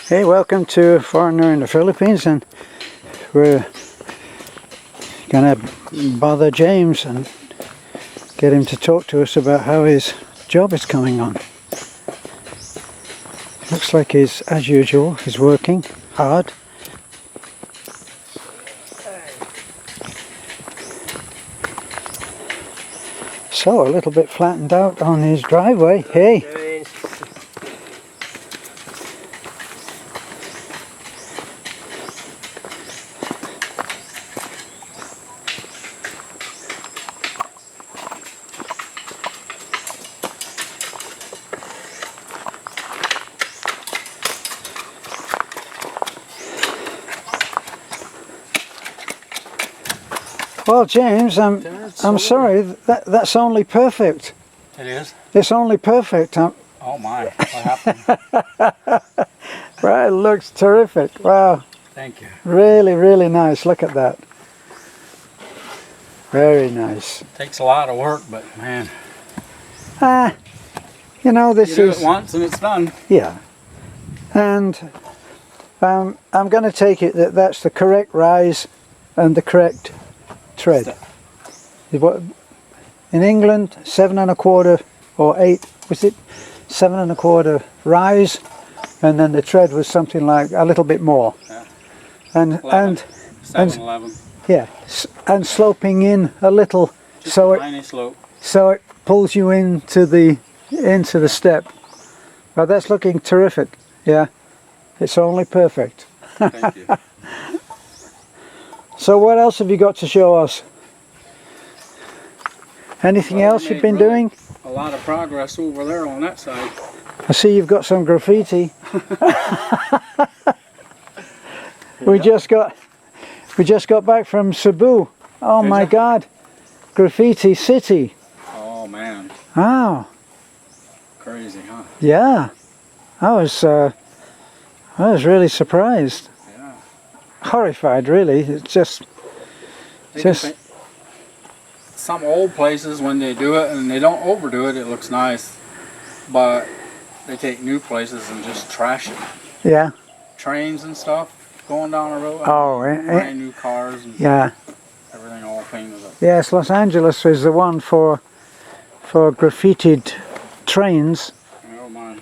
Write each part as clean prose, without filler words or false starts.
Hey, welcome to Foreigner in the Philippines, and we're gonna bother James and get him to talk to us about how his job is coming on. Looks like he's, as usual, he's working hard. So, a little bit flattened out on his driveway. Hey! Well, James, I'm sorry. That's only perfect. It is? It's only perfect. Oh my! What happened? Right, it looks terrific. Wow. Thank you. Really, really nice. Look at that. Very nice. Takes a lot of work, but man. You know, this you do is it once and it's done. Yeah. And I'm going to take it that that's the correct rise and the correct tread. In England, 7 1/4 or 8, was it 7 1/4 rise, and then the tread was something like a little bit more. Yeah. And 7-11. Yeah, and sloping in a little, just so a tiny slope. So it pulls you into the step. Well, that's looking terrific. Yeah, it's only perfect. Thank you. So what else have you got to show us? Anything else you've been doing? A lot of progress over there on that side. I see you've got some graffiti. We just got back from Cebu. Oh my God, Graffiti City. Oh man. Oh. Crazy, huh? Yeah. I was really surprised. Yeah. Horrified, really. It's just some old places, when they do it and they don't overdo it, it looks nice. But they take new places and just trash it. Yeah. Trains and stuff going down the road. Oh, brand new cars and yeah. everything all painted up. Yes, Los Angeles is the one for graffitied trains. Oh my.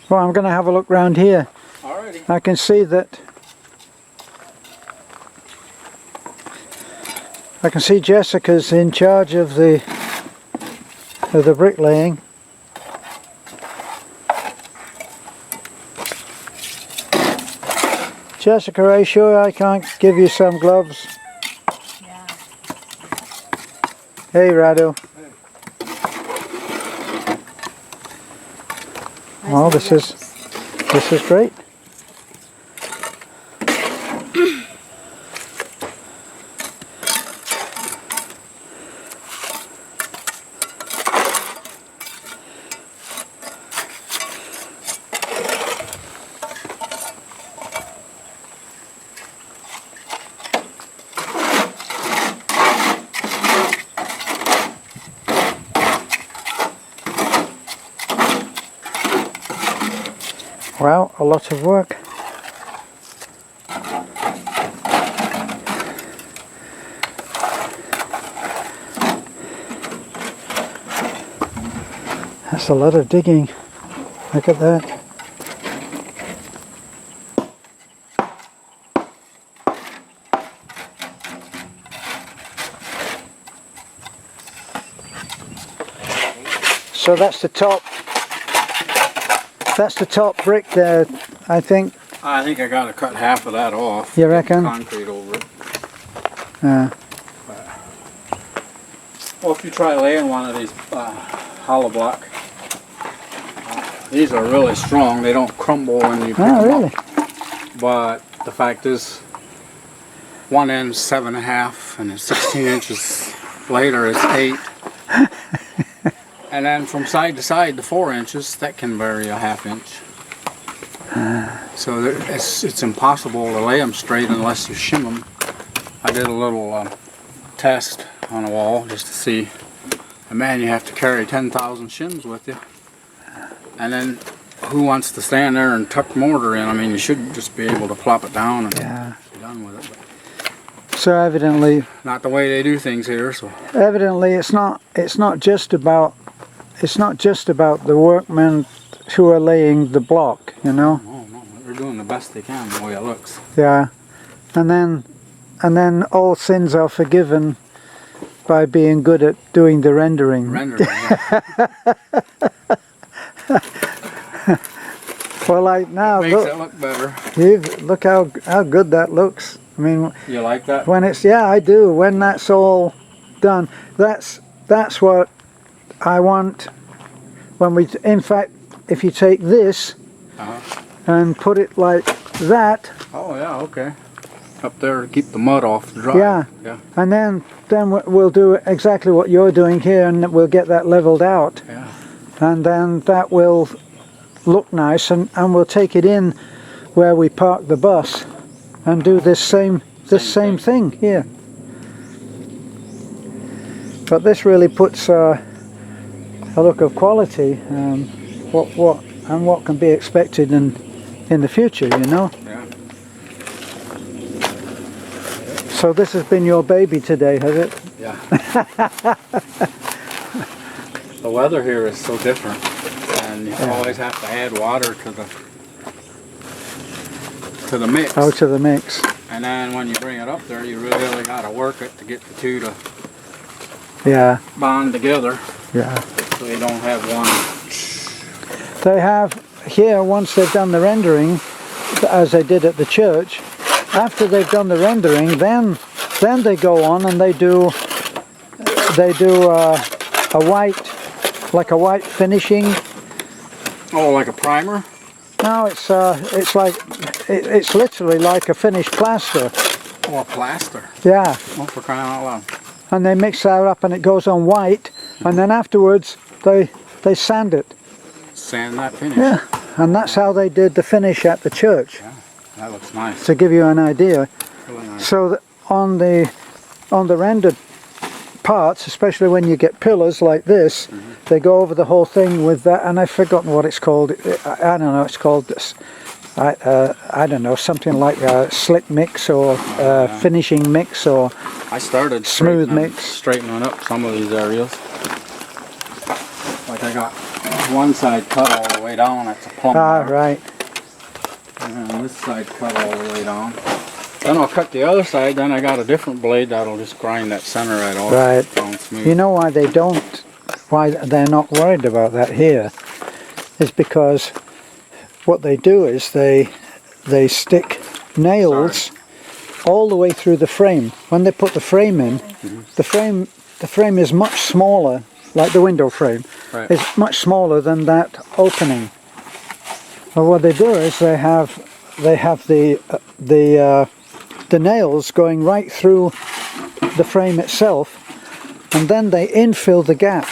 Well, I'm going to have a look round here. Alrighty. I can see that. I can see Jessica's in charge of the bricklaying. Jessica, are you sure I can't give you some gloves? Yeah. Hey, Rado. Hey. Oh, this is great. Wow, a lot of work. That's a lot of digging. Look at that. So that's the top. That's the top brick there, I think. I think I got to cut half of that off. You reckon? Concrete over it. Yeah. Well, if you try laying one of these hollow block, these are really strong. They don't crumble when you pick them really? up. But the fact is, one end's 7.5, and then 16 inches later it's 8. And then from side to side, the 4 inches, that can vary a ½ inch. So it's impossible to lay them straight unless you shim them. I did a little test on a wall just to see. And man, you have to carry 10,000 shims with you. And then who wants to stand there and tuck mortar in? I mean, you should just be able to plop it down and Yeah. be done with it. But So evidently not the way they do things here. So it's not just about the workmen who are laying the block, you know. oh no, they're doing the best they can the way it looks. Yeah. And then all sins are forgiven by being good at doing the rendering. Rendering. Yeah. Well, like now, Makes it look better. look how good that looks. I mean, You like that? when it's, yeah, I do. When that's all done, that's what I want. When we, in fact, if you take this and put it like that, Oh yeah, okay. Up there to keep the mud off the dry. yeah, Yeah. and then we'll do exactly what you're doing here, and we'll get that leveled out, Yeah. and then that will look nice, and we'll take it in where we park the bus and do this same thing here. But this really puts a look of quality, what can be expected in the future, you know. Yeah. So this has been your baby today, has it? Yeah. The weather here is so different, and you always have to add water to the mix. Oh, to the mix. And then when you bring it up there, you really got to work it to get the two to Yeah, bond together, yeah. so you don't have one. They have here, once they've done the rendering, as they did at the church, after they've done the rendering, then they go on and they do a white, like a white finishing. Oh, like a primer? No, it's literally like a finished plaster. Or plaster? Yeah, Oh, for crying out loud. and they mix that up and it goes on white, and then afterwards they sand it. Sand that finish. Yeah, and that's how they did the finish at the church, Yeah, that looks nice. to give you an idea. Really nice. So that on the rendered parts, especially when you get pillars like this, they go over the whole thing with that, and I've forgotten what it's called. I don't know. It's called this. I don't know, something like a slick mix or finishing mix or I started smooth mix. straightening up some of these areas. Like I got one side cut all the way down, that's a plumb Ah, bar. right. And this side cut all the way down. Then I'll cut the other side, then I got a different blade that'll just grind that center right off. Right. Down smooth. You know why they're not worried about that here, is because what they do is they stick nails all the way through the frame. When they put the frame in, the frame is much smaller, like the window frame. Right. It's much smaller than that opening. Well, what they do is they have the nails going right through the frame itself, and then they infill the gap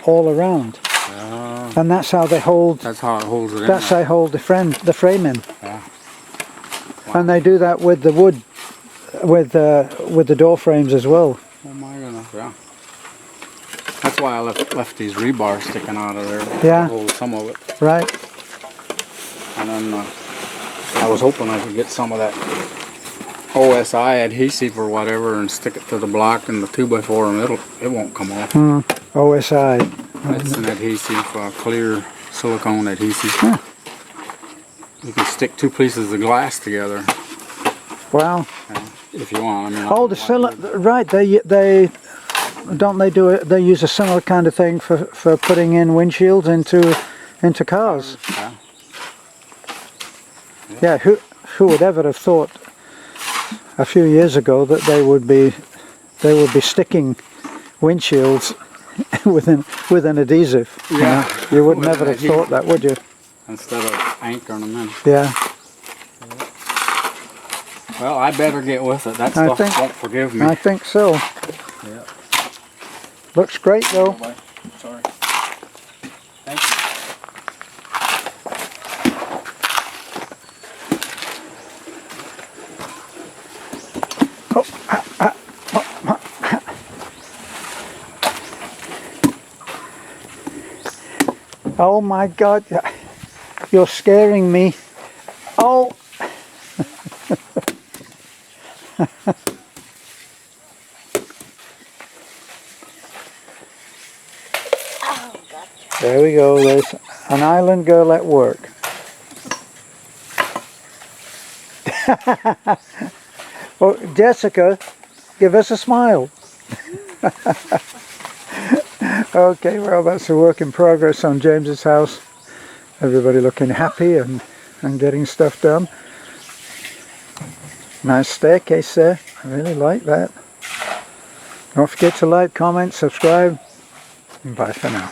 all around, and that's how they hold. That's how it holds it in. That's how they hold the frame in. Yeah. And they do that with the wood, with the door frames as well. Oh my goodness, yeah. That's why I left these rebars sticking out of there. Yeah. To hold some of it. Right. And then I was hoping I could get some of that OSI adhesive or whatever and stick it to the block and the 2x4 and it won't come off. OSI. It's an adhesive, clear silicone adhesive. You can stick two pieces of glass together Wow. if you want. I mean, Oh, right. They don't they do it? They use a similar kind of thing for putting in windshields into cars. Yeah. Yeah. Who would ever have thought a few years ago that they would be sticking windshields with an adhesive? You Yeah. know? You would With never an have thought that, would you? Instead of anchoring them in. Yeah. Well, I better get with it. That I stuff think- won't forgive me. I think so. Yeah. Looks great though. Bye. Sorry. Thank you. Oh my God. You're scaring me. Oh! There we go. There's an island girl at work. Oh, Jessica, give us a smile. Okay, well, that's a work in progress on James's house. Everybody looking happy and getting stuff done. Nice staircase there. I really like that. Don't forget to like, comment, subscribe, and bye for now.